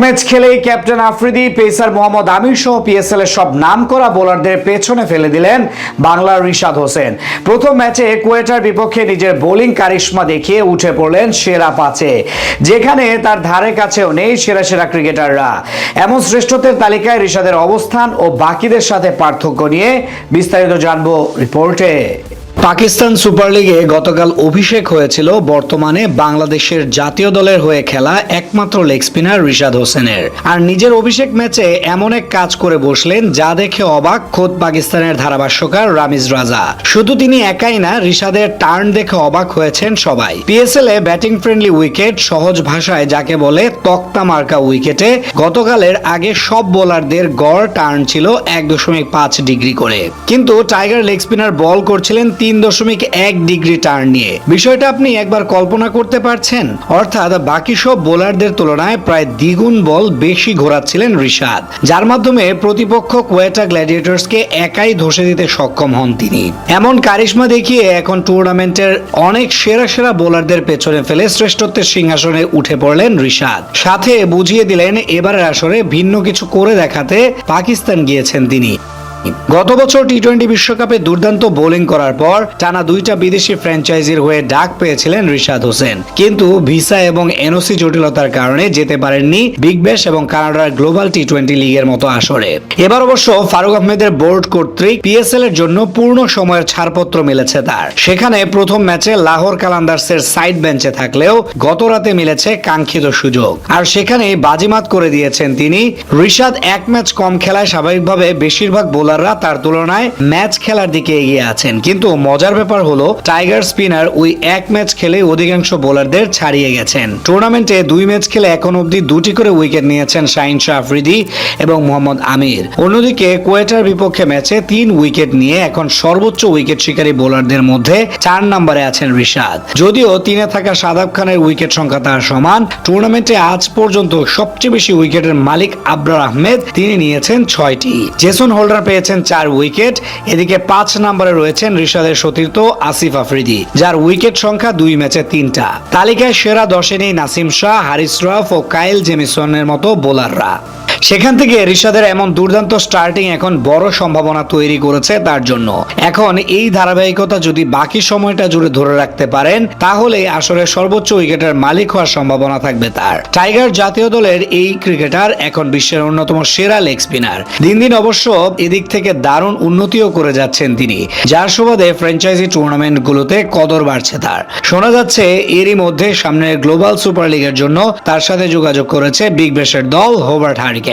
Match খেলেই captain Afridi, pacer Mohammad আমির সহ PSL এর সব নামকরা বোলারদের পেছনে ফেলে দিলেন বাংলার রিশাদ হোসেন। প্রথম ম্যাচে কুয়েটার বিপক্ষে নিজের বোলিং কারিশমা দেখিয়ে উঠে পড়লেন সেরা পাঁচে, যেখানে তার ধারে কাছেও নেই সেরা সেরা ক্রিকেটাররা। এমন শ্রেষ্ঠত্বের তালিকায় রিশাদের অবস্থান ও বাকিদের সাথে পার্থক্য নিয়ে বিস্তারিত জানবো রিপোর্টে। পাকিস্তান সুপার লিগে গতকাল অভিষেক হয়েছিল বর্তমানে বাংলাদেশের জাতীয় দলের হয়ে খেলা একমাত্র লেগ স্পিনার রিশাদ হোসেনের। আর নিজের অভিষেক ম্যাচে এমন এক কাজ করে বসলেন যা দেখে অবাক খোদ পাকিস্তানের ধারাভাষ্যকার রামিজ রাজা। শুধু তিনি একাই না, রিশাদের টার্ন দেখে অবাক হয়েছেন সবাই। পিএসএল এ ব্যাটিং ফ্রেন্ডলি উইকেট, সহজ ভাষায় যাকে বলে তক্তা মার্কা উইকেটে গতকালের আগে সব বোলারদের গড় টার্ন ছিল 1.5 ডিগ্রি করে, কিন্তু টাইগার লেগ স্পিনার বল করছিলেন 3.1 ডিগ্রি টার্ন নিয়ে। বিষয়টা আপনি একবার কল্পনা করতে পারছেন? অর্থাৎ বাকি সব বোলারদের তুলনায় প্রায় দ্বিগুণ বল বেশি ঘোরাচ্ছিলেন রিশাদ, যার মাধ্যমে প্রতিপক্ষ কোয়েটা গ্ল্যাডিয়েটর্সকে একাই ধসে দিতে সক্ষম হন তিনি। এমন কারিশমা দেখিয়ে এখন টুর্নামেন্টের অনেক সেরা সেরা বোলারদের পেছনে ফেলে শ্রেষ্ঠত্বের সিংহাসনে উঠে পড়লেন রিশাদ। সাথে বুঝিয়ে দিলেন এবারের আসরে ভিন্ন কিছু করে দেখাতে পাকিস্তান গিয়েছেন তিনি। গত বছর টি-20 বিশ্বকাপে দুর্দান্ত বোলিং করার পর টানা 2টা বিদেশি ফ্র্যাঞ্চাইজির হয়ে ডাক পেয়েছিলেন রিশাদ হোসেন, কিন্তু ভিসা এবং এনওসি জটিলতার কারণে যেতে পারেননি বিগ ব্যাশ এবং কানাডার গ্লোবাল টি-20 লিগের মতো আসরে। এবার অবশ্য ফারুক আহমেদের বোর্ড কর্তৃক পিএসএল এর জন্য পূর্ণ সময়ের ছাড়পত্র মিলেছে তার। সেখানে প্রথম ম্যাচে লাহোর কালান্দার্সের সাইড বেঞ্চে থাকলেও গত রাতে মিলেছে কাঙ্ক্ষিত সুযোগ, আর সেখানে বাজিমাত করে দিয়েছেন তিনি। রিশাদ এক ম্যাচ কম খেলায় স্বাভাবিকভাবে বেশিরভাগ বোলার তার তুলনায় ম্যাচ খেলার দিকে এগিয়ে আছেন, কিন্তু মজার ব্যাপার হলো টাইগার স্পিনার ওই এক ম্যাচ খেলে অধিকাংশ বোলারদের ছাড়িয়ে গেছেন। টুর্নামেন্টে 2 ম্যাচ খেলে এখন অবধি 2টি করে উইকেট নিয়েছেন শাহিন শাহ আফ্রিদি এবং মোহাম্মদ আমির। অন্যদিকে কোয়েটার বিপক্ষে ম্যাচে 3 উইকেট নিয়ে এখন সর্বোচ্চ উইকেট শিকারী বোলারদের মধ্যে 4 নম্বরে আছেন রিশাদ। যদিও 3-এ থাকা সাদাব খানের উইকেট সংখ্যা তার সমান, টুর্নামেন্টে আজ পর্যন্ত সবচেয়ে বেশি উইকেটের মালিক আবরার আহমেদ, তিনি নিয়েছেন 6টি। জেসন হোল্ডার পেয়েছেন 4 উইকেট। এদিকে 5 নম্বরে রয়েছেন রিশাদের সতীর্থ আসিফ আফ্রিদি, যার উইকেট সংখ্যা 2 ম্যাচে 3টা। তালিকায় সেরা 10-এ নেই নাসিম শাহ, হারিস রাফ ও কাইল জেমিসনের মতো বোলাররা। সেখান থেকে রিশাদের এমন দুর্দান্ত স্টার্টিং এখন বড় সম্ভাবনা তৈরি করেছে তার জন্য। এখন এই ধারাবাহিকতা যদি বাকি সময়টা জুড়ে ধরে রাখতে পারেন, তাহলে আসলে সর্বোচ্চ উইকেটের মালিক হওয়ার সম্ভাবনা থাকবে তার। টাইগার জাতীয় দলের এই ক্রিকেটার এখন বিশ্বের অন্যতম সেরা লেগ স্পিনার। দিন দিন অবশ্য এদিক থেকে দারুণ উন্নতিও করে যাচ্ছেন তিনি, যার সুবাদে ফ্র্যাঞ্চাইজি টুর্নামেন্টগুলোতে কদর বাড়ছে তার। শোনা যাচ্ছে এরই মধ্যে সামনের গ্লোবাল সুপার লিগের জন্য তার সাথে যোগাযোগ করেছে বিগ ব্যাশের দল হোবার্ট হারিকেনস।